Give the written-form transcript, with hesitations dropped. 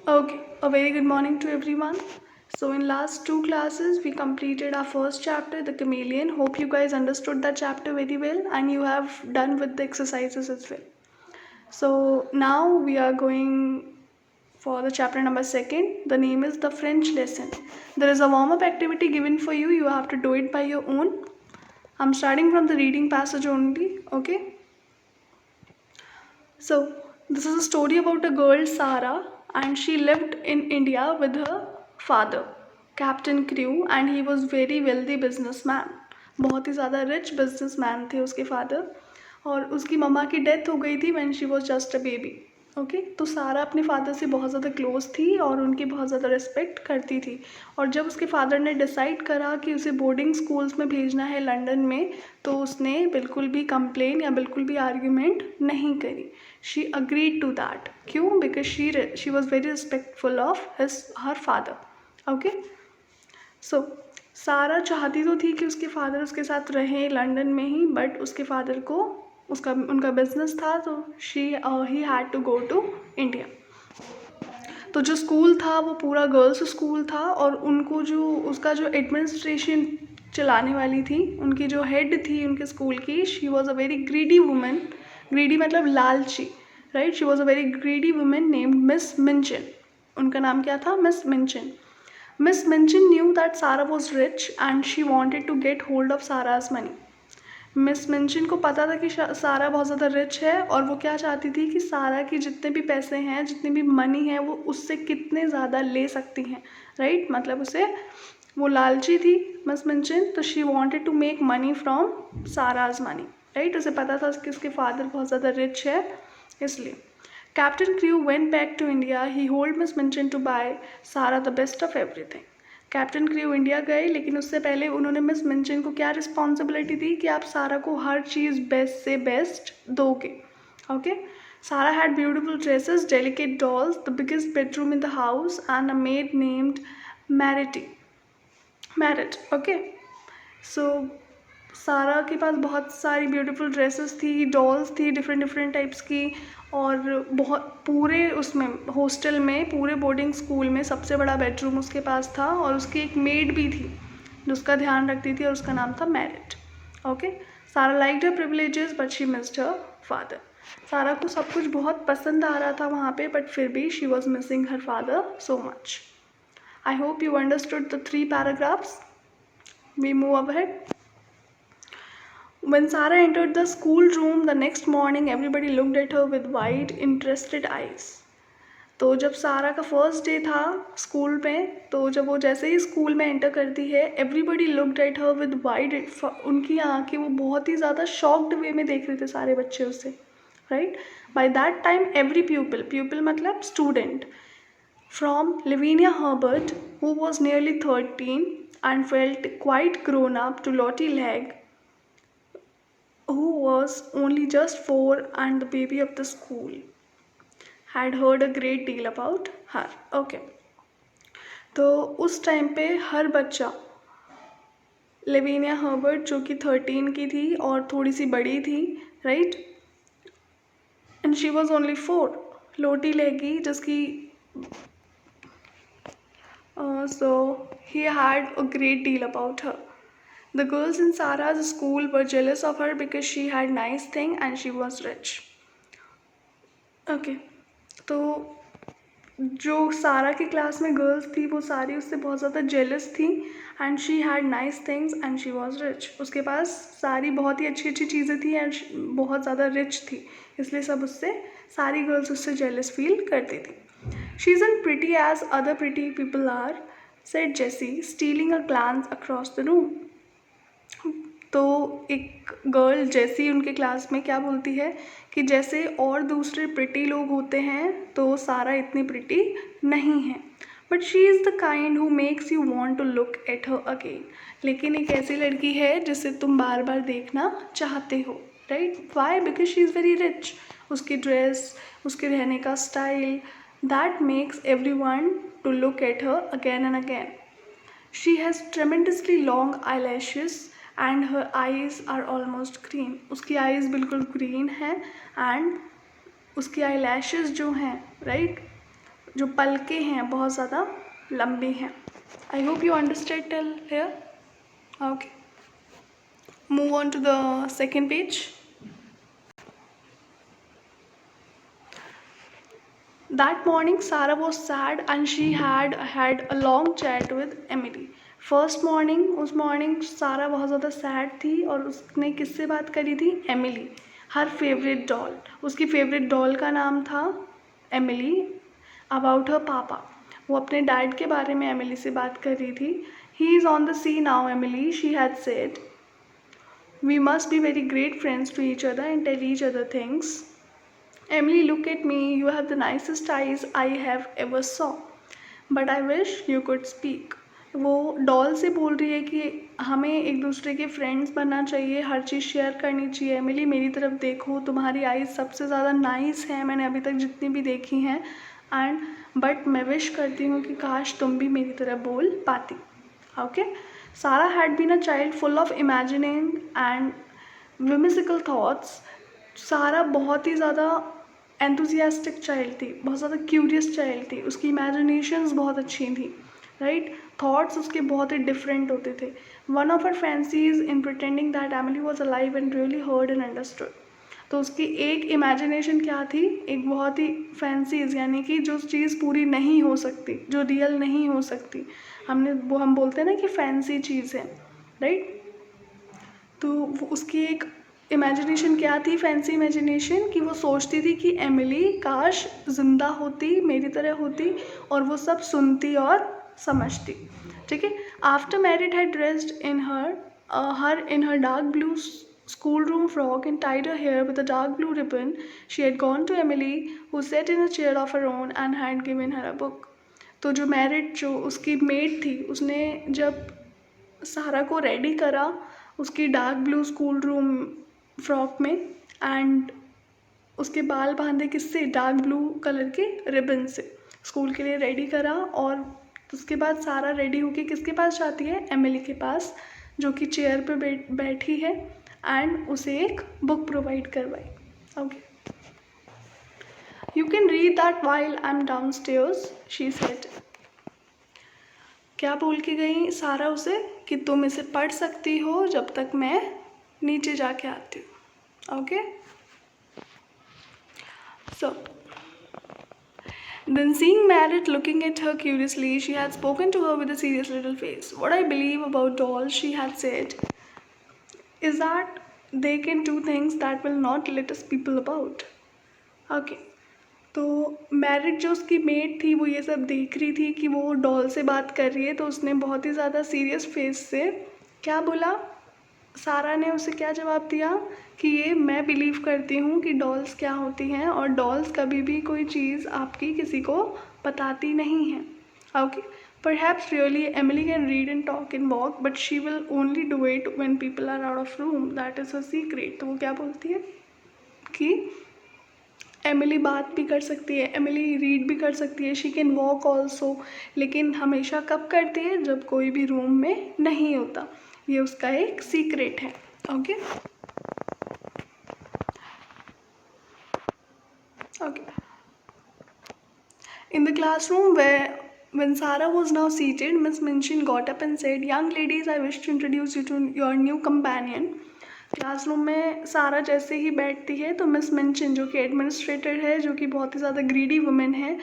Okay, a very good morning to everyone. So in last two classes we completed our first chapter, the chameleon. Hope you guys understood that chapter very well and you have done with the exercises as well. So now we are going for the chapter number second. The name is the French lesson. There is a warm-up activity given for you. You have to do it by your own. I'm starting from the reading passage only, okay? So, this is a story about a girl, Sarah, and she lived in India with her father, Captain Crew, and he was very wealthy businessman. बहुत ही ज़्यादा rich businessman थे उसके father, और उसकी मम्मा की death हो गई थी when she was just a baby. Okay, तो सारा अपने फादर से बहुत ज़्यादा क्लोज थी और उनकी बहुत ज़्यादा रिस्पेक्ट करती थी. और जब उसके फादर ने डिसाइड करा कि उसे बोर्डिंग स्कूल्स में भेजना है लंदन में, तो उसने बिल्कुल भी कंप्लेन या बिल्कुल भी आर्ग्यूमेंट नहीं करी. She agreed to that. क्यों? Because she was very respectful of her father. Okay, so Sarah चाहती तो थी कि उसके फादर उसके साथ रहें लंदन में ही, बट उसके फादर को उनका बिजनेस था, तो he had to go to India. तो जो स्कूल था वो पूरा गर्ल्स स्कूल था, और उनको उसका जो एडमिनिस्ट्रेशन चलाने वाली थी, उनकी जो हेड थी उनके स्कूल की, she was a very greedy woman. Greedy मतलब लालची, right? She was a very greedy woman named Miss Minchin. उनका नाम क्या था? Miss Minchin. Miss Minchin knew that Sarah was rich and she wanted to get hold of Sarah's money. Miss Minchin को पता था कि सारा बहुत ज़्यादा रिच है, और वो क्या चाहती थी कि सारा की जितने भी पैसे हैं, जितनी भी मनी है, वो उससे कितने ज़्यादा ले सकती हैं, राइट? मतलब वो लालची थी मिस मिंचिन, तो she wanted to make money from Sarah's money, right? उसे पता था कि उसके फादर बहुत ज़्यादा रिच है, इसलिए. Captain Crew went back to India. He told Miss Minchin to buy Sarah the best of everything. Captain crew India गए, लेकिन उससे पहले उन्होंने मिस मिंचिन को क्या रिस्पॉन्सिबिलिटी दी कि आप सारा को हर चीज़ बेस्ट से बेस्ट दोगे. Okay, Sarah had beautiful dresses, delicate dolls, the biggest bedroom in the house and a maid named Mariette. Okay, so Sarah के पास बहुत सारी ब्यूटीफुल ड्रेसेस थी, डॉल्स थी डिफरेंट डिफरेंट टाइप्स की, और बहुत पूरे उसमें हॉस्टल में, पूरे बोर्डिंग स्कूल में सबसे बड़ा बेडरूम उसके पास था, और उसकी एक मेड भी थी जो उसका ध्यान रखती थी, और उसका नाम था मैरिट. ओके, सारा liked her privileges but she missed her father. सारा को सब कुछ बहुत पसंद आ रहा था वहाँ पे, बट फिर भी she was missing her father so much. I hope you understood the 3 paragraphs. We move ahead. When Sarah entered the schoolroom the next morning, everybody looked at her with wide, interested eyes. तो जब सारा का first day था school में, तो जब वो जैसे ही स्कूल में एंटर करती है, everybody looked at her with wide, उनकी आँखें वो बहुत ही ज़्यादा शॉक्ड वे में देख रहे थे सारे बच्चे उससे, right? By that time every प्यूपिल मतलब student from Lavinia Herbert, who was nearly 13 and felt quite grown up, to Lottie Legg, who was only just 4 and the baby of the school, had heard a great deal about her. Okay, तो उस time पे हर बच्चा, लेविनिया Herbert जो कि 13 की थी और थोड़ी सी बड़ी थी, right? And she was only 4. लोटी लेगी जिसकी so he had a great deal about her. The girls in Sarah's school were jealous of her because she had nice thing and she was rich. Okay, तो जो सारा की class में girls थी वो सारी उससे बहुत ज़्यादा जेलस थी, and she had nice things and she was rich. उसके पास सारी बहुत ही अच्छी अच्छी चीज़ें थी एंड बहुत ज़्यादा रिच थी, इसलिए सारी गर्ल्स उससे जेलस फील करती थी. She isn't pretty as other pretty people are, said Jessie, stealing a glance across the room. तो एक गर्ल जेसी उनके क्लास में क्या बोलती है कि जैसे और दूसरे प्रिटी लोग होते हैं, तो सारा इतनी प्रिटी नहीं है, but she is the kind who makes you want to look at her again. लेकिन एक ऐसी लड़की है जिसे तुम बार बार देखना चाहते हो, right? Why? Because she is very rich. उसकी ड्रेस, उसके रहने का style, that makes everyone to look at her again and again. She has tremendously long eyelashes and her eyes are almost green. उसकी eyes बिल्कुल green हैं, and उसकी eyelashes जो हैं, right, जो पलकें हैं बहुत ज़्यादा लंबी हैं। I hope you understand till here. Okay, move on to the second page. That morning, Sarah was sad and she had had a long chat with Emily. First morning, उस मॉर्निंग सारा बहुत ज़्यादा सैड थी और उसने किससे बात करी थी? एमिली, हर फेवरेट डॉल। उसकी फेवरेट डॉल का नाम था एमिली। अबाउट हर पापा, वो अपने डैड के बारे में एमिली से बात कर रही थी। He is on the sea now Emily, she had said. We must be very great friends to each other and tell each other things. Emily, look at me. You have the nicest eyes I have ever saw. But I wish you could speak. वो doll से बोल रही है कि हमें एक दूसरे के फ्रेंड्स बनना चाहिए, हर चीज़ शेयर करनी चाहिए। एमिली, मेरी तरफ देखो, तुम्हारी आईज सबसे ज़्यादा नाइस है मैंने अभी तक जितनी भी देखी हैं। एंड बट मैं विश करती हूँ कि काश तुम भी मेरी तरह बोल पाती। Okay, Sarah had been a child full of imagining and whimsical thoughts. Sarah बहुत ही ज़्यादा एंथुजियास्टिक चाइल्ड थी, बहुत ज़्यादा क्यूरियस चाइल्ड थी, उसकी इमेजिनेशंस बहुत अच्छी थी, राइट। थॉट्स उसके बहुत ही डिफरेंट होते थे। One of her fancies in pretending that Emily was alive and really heard and understood. तो उसकी एक इमेजिनेशन क्या थी? एक बहुत ही फैंसीज, यानी कि जो चीज़ पूरी नहीं हो सकती, जो रियल नहीं हो सकती, हम बोलते हैं ना कि फैंसी चीज़ है, राइट। तो उसकी एक इमेजिनेशन क्या थी? फैंसी इमेजिनेशन, कि वो सोचती थी कि एमिली काश जिंदा होती, मेरी तरह होती और वो सब सुनती और समझती। ठीक है। After married had dressed in her dark blue school room frock and tied her hair with a dark blue ribbon, she had gone to Emily, who sat in a chair of her own and had given her a book. तो जो उसकी made थी, उसने जब सारा को ready करा उसकी dark blue school room frock में, एंड उसके बाल बांधे किससे? डार्क ब्लू कलर के रिबन से, स्कूल के लिए रेडी करा। और उसके बाद सारा रेडी होके किसके पास जाती है? एमिली के पास, जो कि चेयर पे बैठी है, एंड उसे एक बुक प्रोवाइड करवाई। Okay, you can read that while I am down stairs, she said. क्या बोल के गई सारा उसे? कि तुम इसे पढ़ सकती हो जब तक मैं नीचे जाके आती हूँ। Okay, so then seeing Meredith looking at her curiously, she had spoken to her with a serious little face. What I believe about dolls, she had said, is that they can do things that will not let us people about. Okay, तो married जो उसकी made थी वो ये सब देख रही थी कि वो डॉल से बात कर रही है, तो उसने बहुत ही ज़्यादा सीरियस फेस से क्या बोला? सारा ने उसे क्या जवाब दिया? कि ये मैं बिलीव करती हूँ कि डॉल्स क्या होती हैं, और डॉल्स कभी भी कोई चीज़ आपकी किसी को बताती नहीं है। Okay, perhaps really Emily can read and talk and walk, but she will only do it when people are out of room, that is a secret. तो वो क्या बोलती है कि एमिली बात भी कर सकती है, एमिली रीड भी कर सकती है, शी कैन वॉक ऑल्सो, लेकिन हमेशा कब करती है? जब कोई भी रूम में नहीं होता। ये उसका एक सीक्रेट है। Okay, okay. In the classroom when Sarah was now seated, Miss Minchin got up and said, "Young ladies, I wish to introduce you to your new companion." Classroom में सारा जैसे ही बैठती है तो मिस मिंचिन, जो कि एडमिनिस्ट्रेटर है, जो कि बहुत ही ज़्यादा ग्रीडी वुमेन है,